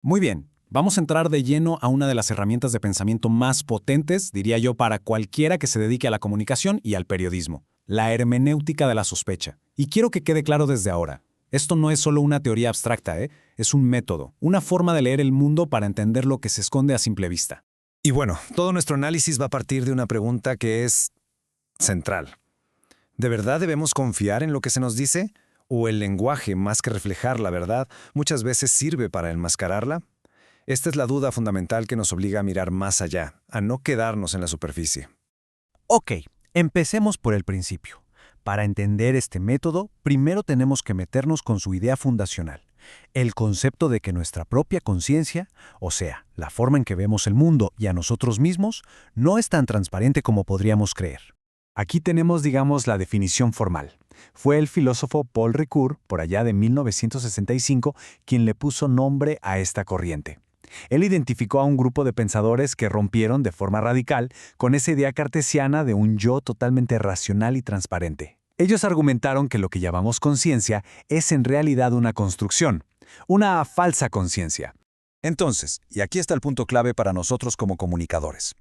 Muy bien, vamos a entrar de lleno a una de las herramientas de pensamiento más potentes, diría yo, para cualquiera que se dedique a la comunicación y al periodismo, la hermenéutica de la sospecha. Y quiero que quede claro desde ahora. Esto no es solo una teoría abstracta, es un método, una forma de leer el mundo para entender lo que se esconde a simple vista. Y bueno, todo nuestro análisis va a partir de una pregunta que es central. ¿De verdad debemos confiar en lo que se nos dice? ¿O el lenguaje, más que reflejar la verdad, muchas veces sirve para enmascararla? Esta es la duda fundamental que nos obliga a mirar más allá, a no quedarnos en la superficie. Ok, empecemos por el principio. Para entender este método, primero tenemos que meternos con su idea fundacional, el concepto de que nuestra propia conciencia, o sea, la forma en que vemos el mundo y a nosotros mismos, no es tan transparente como podríamos creer. Aquí tenemos, digamos, la definición formal. Fue el filósofo Paul Ricoeur, por allá de 1965, quien le puso nombre a esta corriente. Él identificó a un grupo de pensadores que rompieron de forma radical con esa idea cartesiana de un yo totalmente racional y transparente. Ellos argumentaron que lo que llamamos conciencia es en realidad una construcción, una falsa conciencia. Entonces, y aquí está el punto clave para nosotros como comunicadores,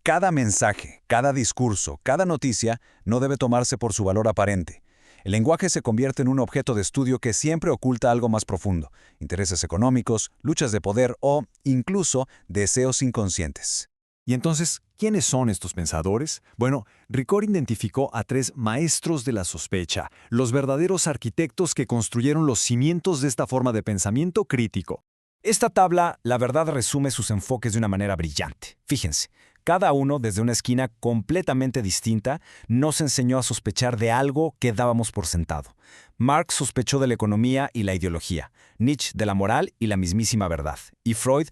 Cada mensaje, cada discurso, cada noticia no debe tomarse por su valor aparente. El lenguaje se convierte en un objeto de estudio que siempre oculta algo más profundo, intereses económicos, luchas de poder o, incluso, deseos inconscientes. Y entonces, ¿quiénes son estos pensadores? Bueno, Ricoeur identificó a 3 maestros de la sospecha, los verdaderos arquitectos que construyeron los cimientos de esta forma de pensamiento crítico. Esta tabla, la verdad, resume sus enfoques de una manera brillante. Fíjense, cada uno, desde una esquina completamente distinta, nos enseñó a sospechar de algo que dábamos por sentado. Marx sospechó de la economía y la ideología, Nietzsche de la moral y la mismísima verdad. Y Freud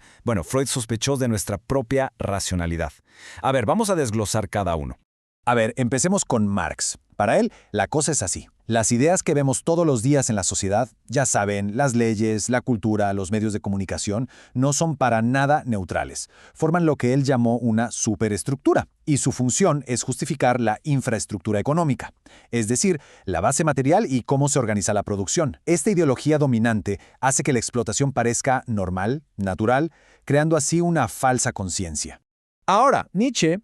sospechó de nuestra propia racionalidad. A ver, vamos a desglosar cada uno. A ver, empecemos con Marx. Para él, la cosa es así. Las ideas que vemos todos los días en la sociedad, ya saben, las leyes, la cultura, los medios de comunicación, no son para nada neutrales. Forman lo que él llamó una superestructura, y su función es justificar la infraestructura económica, es decir, la base material y cómo se organiza la producción. Esta ideología dominante hace que la explotación parezca normal, natural, creando así una falsa conciencia. Ahora, Nietzsche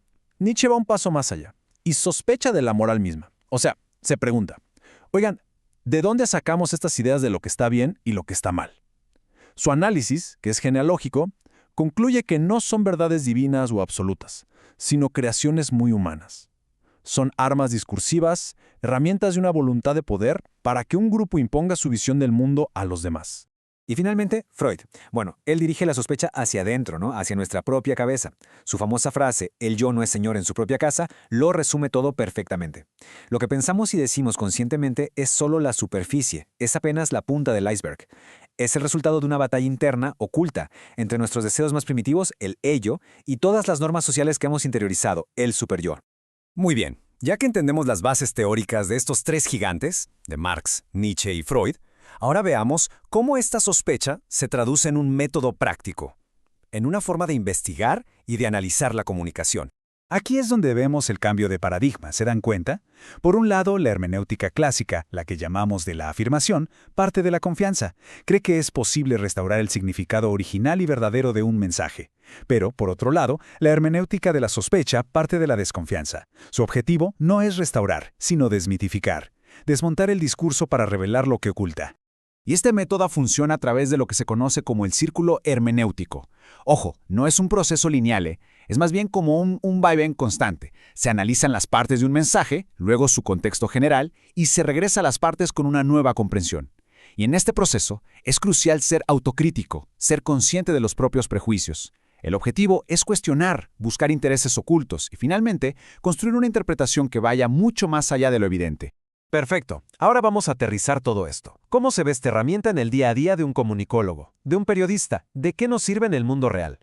va un paso más allá y sospecha de la moral misma. O sea, se pregunta, oigan, ¿de dónde sacamos estas ideas de lo que está bien y lo que está mal? Su análisis, que es genealógico, concluye que no son verdades divinas o absolutas, sino creaciones muy humanas. Son armas discursivas, herramientas de una voluntad de poder para que un grupo imponga su visión del mundo a los demás. Y finalmente, Freud. Bueno, él dirige la sospecha hacia adentro, ¿no? Hacia nuestra propia cabeza. Su famosa frase, el yo no es señor en su propia casa, lo resume todo perfectamente. Lo que pensamos y decimos conscientemente es solo la superficie, es apenas la punta del iceberg. Es el resultado de una batalla interna, oculta, entre nuestros deseos más primitivos, el ello, y todas las normas sociales que hemos interiorizado, el superyo. Muy bien, ya que entendemos las bases teóricas de estos 3 gigantes, de Marx, Nietzsche y Freud, ahora veamos cómo esta sospecha se traduce en un método práctico, en una forma de investigar y de analizar la comunicación. Aquí es donde vemos el cambio de paradigma, ¿se dan cuenta? Por un lado, la hermenéutica clásica, la que llamamos de la afirmación, parte de la confianza. Cree que es posible restaurar el significado original y verdadero de un mensaje. Pero, por otro lado, la hermenéutica de la sospecha parte de la desconfianza. Su objetivo no es restaurar, sino desmitificar. Desmontar el discurso para revelar lo que oculta. Y este método funciona a través de lo que se conoce como el círculo hermenéutico. Ojo, no es un proceso lineal, es más bien como un vaivén constante. Se analizan las partes de un mensaje, luego su contexto general, y se regresa a las partes con una nueva comprensión. Y en este proceso es crucial ser autocrítico, ser consciente de los propios prejuicios. El objetivo es cuestionar, buscar intereses ocultos y finalmente construir una interpretación que vaya mucho más allá de lo evidente. Perfecto. Ahora vamos a aterrizar todo esto. ¿Cómo se ve esta herramienta en el día a día de un comunicólogo, de un periodista? ¿De qué nos sirve en el mundo real?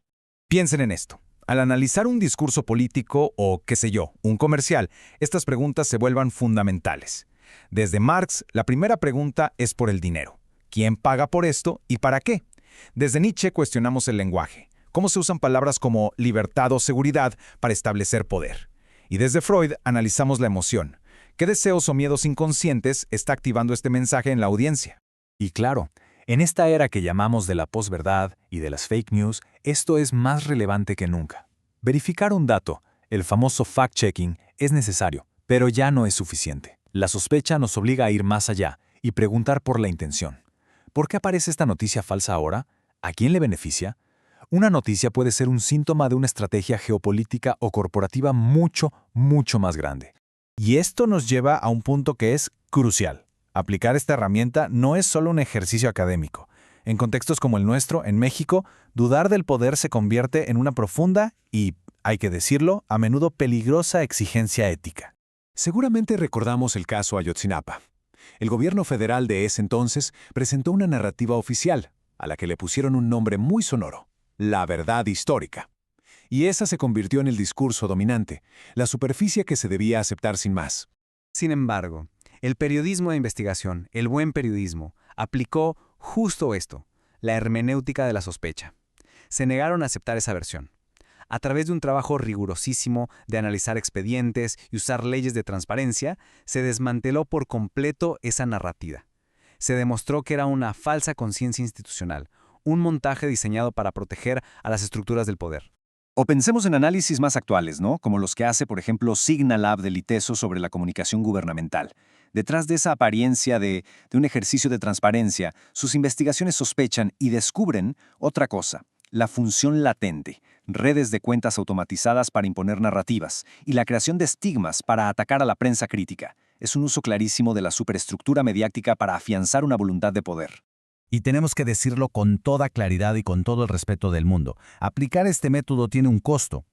Piensen en esto. Al analizar un discurso político o, qué sé yo, un comercial, estas preguntas se vuelvan fundamentales. Desde Marx, la primera pregunta es por el dinero. ¿Quién paga por esto y para qué? Desde Nietzsche cuestionamos el lenguaje. ¿Cómo se usan palabras como libertad o seguridad para establecer poder? Y desde Freud analizamos la emoción. ¿Qué deseos o miedos inconscientes está activando este mensaje en la audiencia? Y claro, En esta era que llamamos de la posverdad y de las fake news, esto es más relevante que nunca. Verificar un dato, el famoso fact-checking, es necesario, pero ya no es suficiente. La sospecha nos obliga a ir más allá y preguntar por la intención. ¿Por qué aparece esta noticia falsa ahora? ¿A quién le beneficia? Una noticia puede ser un síntoma de una estrategia geopolítica o corporativa mucho, mucho más grande. Y esto nos lleva a un punto que es crucial. Aplicar esta herramienta no es solo un ejercicio académico. En contextos como el nuestro, en México, dudar del poder se convierte en una profunda y, hay que decirlo, a menudo peligrosa exigencia ética. Seguramente recordamos el caso Ayotzinapa. El gobierno federal de ese entonces presentó una narrativa oficial, a la que le pusieron un nombre muy sonoro: la verdad histórica. Y esa se convirtió en el discurso dominante, la superficie que se debía aceptar sin más. Sin embargo, el periodismo de investigación, el buen periodismo, aplicó justo esto, la hermenéutica de la sospecha. Se negaron a aceptar esa versión. A través de un trabajo rigurosísimo de analizar expedientes y usar leyes de transparencia, se desmanteló por completo esa narrativa. Se demostró que era una falsa conciencia institucional, un montaje diseñado para proteger a las estructuras del poder. O pensemos en análisis más actuales, ¿no? Como los que hace, por ejemplo, Signalab del ITESO sobre la comunicación gubernamental. Detrás de esa apariencia de un ejercicio de transparencia, sus investigaciones sospechan y descubren otra cosa: la función latente, redes de cuentas automatizadas para imponer narrativas y la creación de estigmas para atacar a la prensa crítica. Es un uso clarísimo de la superestructura mediática para afianzar una voluntad de poder. Y tenemos que decirlo con toda claridad y con todo el respeto del mundo. Aplicar este método tiene un costo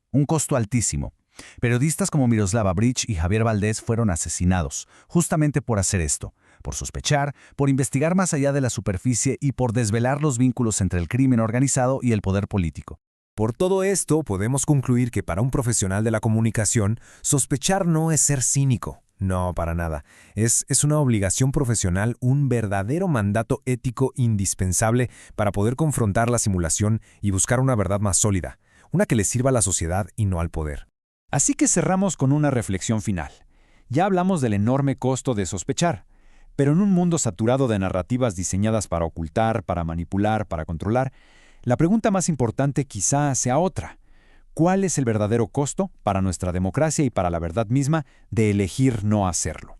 altísimo. Periodistas como Miroslava Breach y Javier Valdés fueron asesinados, justamente por hacer esto, por sospechar, por investigar más allá de la superficie y por desvelar los vínculos entre el crimen organizado y el poder político. Por todo esto, podemos concluir que para un profesional de la comunicación, sospechar no es ser cínico. No, para nada. Es una obligación profesional, un verdadero mandato ético indispensable para poder confrontar la simulación y buscar una verdad más sólida, una que le sirva a la sociedad y no al poder. Así que cerramos con una reflexión final. Ya hablamos del enorme costo de sospechar, pero en un mundo saturado de narrativas diseñadas para ocultar, para manipular, para controlar, la pregunta más importante quizá sea otra. ¿Cuál es el verdadero costo para nuestra democracia y para la verdad misma de elegir no hacerlo?